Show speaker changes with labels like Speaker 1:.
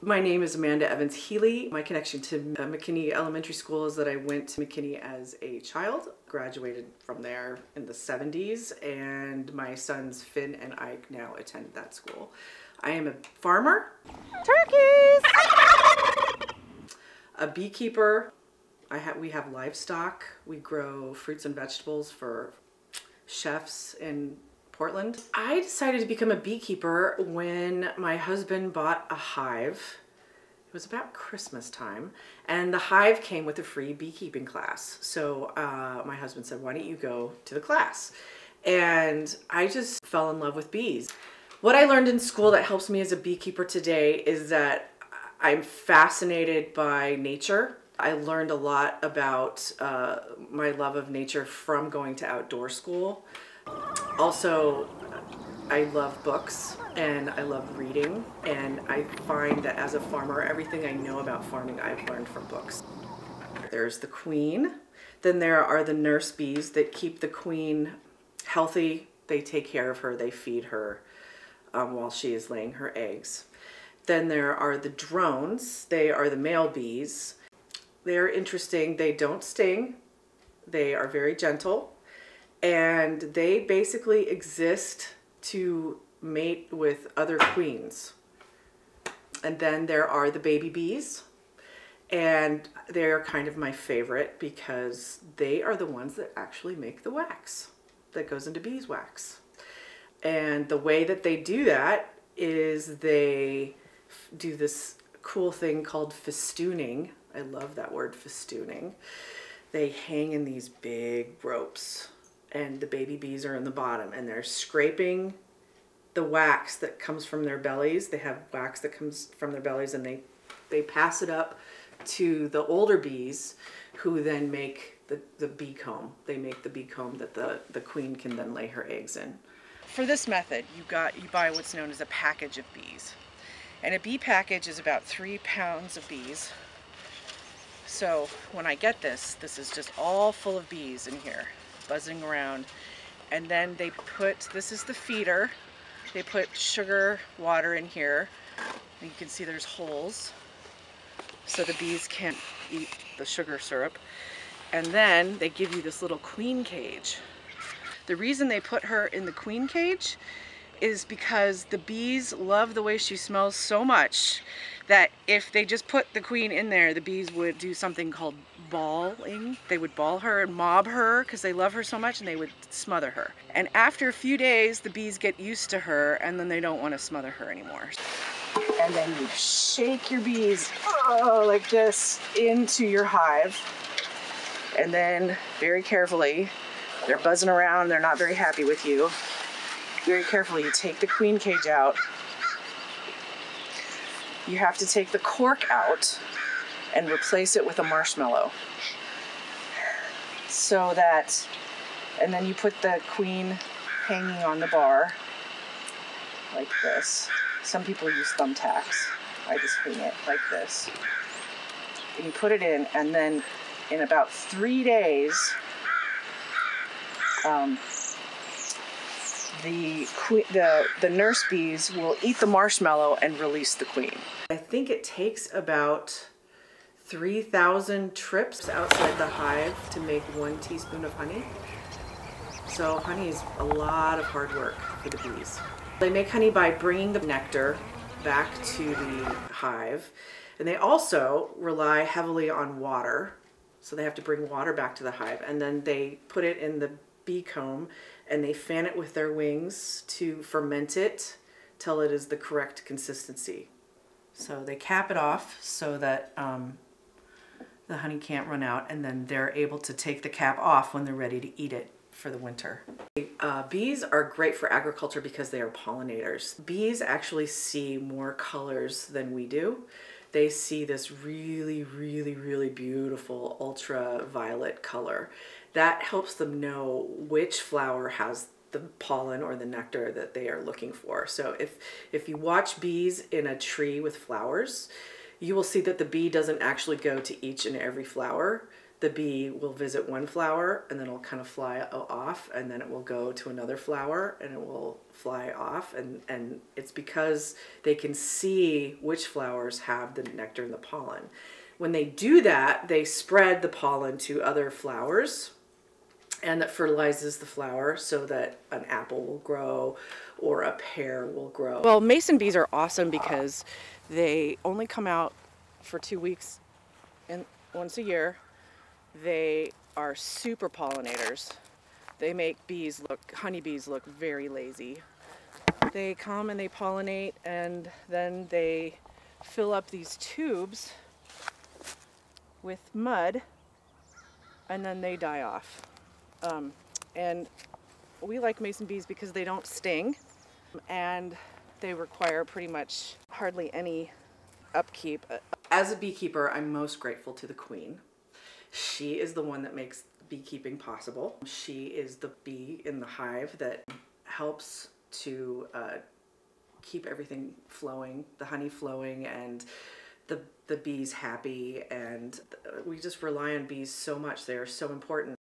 Speaker 1: My name is Amanda Evans Healy. My connection to McKinney Elementary School is that I went to McKinney as a child, graduated from there in the 70s, and my sons Finn and Ike now attend that school. I am a farmer. Turkeys! A beekeeper. We have livestock. We grow fruits and vegetables for chefs in Portland. I decided to become a beekeeper when my husband bought a hive. It was about Christmas time, and the hive came with a free beekeeping class. So my husband said, why don't you go to the class? And I just fell in love with bees. What I learned in school that helps me as a beekeeper today is that I'm fascinated by nature. I learned a lot about my love of nature from going to outdoor school. Also, I love books and I love reading, and I find that as a farmer, everything I know about farming I've learned from books. There's the queen, then there are the nurse bees that keep the queen healthy. They take care of her, they feed her while she is laying her eggs. Then there are the drones. They are the male bees. They're interesting. They don't sting. They are very gentle. And they basically exist to mate with other queens. And then there are the baby bees. And they're kind of my favorite because they are the ones that actually make the wax that goes into beeswax. And the way that they do that is they do this cool thing called festooning. I love that word, festooning. They hang in these big ropes, and the baby bees are in the bottom, and they're scraping the wax that comes from their bellies. They have wax that comes from their bellies, and they pass it up to the older bees, who then make the bee comb. They make the bee comb that the queen can then lay her eggs in. For this method, you buy what's known as a package of bees. And a bee package is about 3 pounds of bees. So when I get this is just all full of bees in here, buzzing around. And then they put, this is the feeder, they put sugar water in here. And you can see there's holes, so the bees can't eat the sugar syrup. And then they give you this little queen cage. The reason they put her in the queen cage is because the bees love the way she smells so much that if they just put the queen in there, the bees would do something called balling. They would ball her and mob her because they love her so much, and they would smother her. And after a few days, the bees get used to her, and then they don't want to smother her anymore. And then you shake your bees like this into your hive. And then very carefully, they're buzzing around, they're not very happy with you. Very carefully, you take the queen cage out. You have to take the cork out and replace it with a marshmallow. So that, and then you put the queen hanging on the bar like this. Some people use thumbtacks. I just hang it like this. And you put it in, and then in about 3 days, the nurse bees will eat the marshmallow and release the queen. I think it takes about 3,000 trips outside the hive to make 1 teaspoon of honey. So honey is a lot of hard work for the bees. They make honey by bringing the nectar back to the hive, and they also rely heavily on water. So they have to bring water back to the hive, and then they put it in the bee comb and they fan it with their wings to ferment it till it is the correct consistency. So they cap it off so that the honey can't run out, and then they're able to take the cap off when they're ready to eat it for the winter. Bees are great for agriculture because they are pollinators. Bees actually see more colors than we do. They see this really, really, really beautiful ultraviolet color. That helps them know which flower has the pollen or the nectar that they are looking for. So if you watch bees in a tree with flowers, you will see that the bee doesn't actually go to each and every flower. the bee will visit one flower and then it'll kind of fly off, and then it will go to another flower and it will fly off, and it's because they can see which flowers have the nectar and the pollen. When they do that, they spread the pollen to other flowers, and that fertilizes the flower so that an apple will grow or a pear will grow. Well, mason bees are awesome because they only come out for 2 weeks and once a year. They are super pollinators. They make honeybees look very lazy. They come and they pollinate, and then they fill up these tubes with mud, and then they die off. And we like mason bees because they don't sting, and they require pretty much hardly any upkeep. As a beekeeper, I'm most grateful to the queen. She is the one that makes beekeeping possible. She is the bee in the hive that helps to keep everything flowing, the honey flowing, and the bees happy, and we just rely on bees so much. They are so important.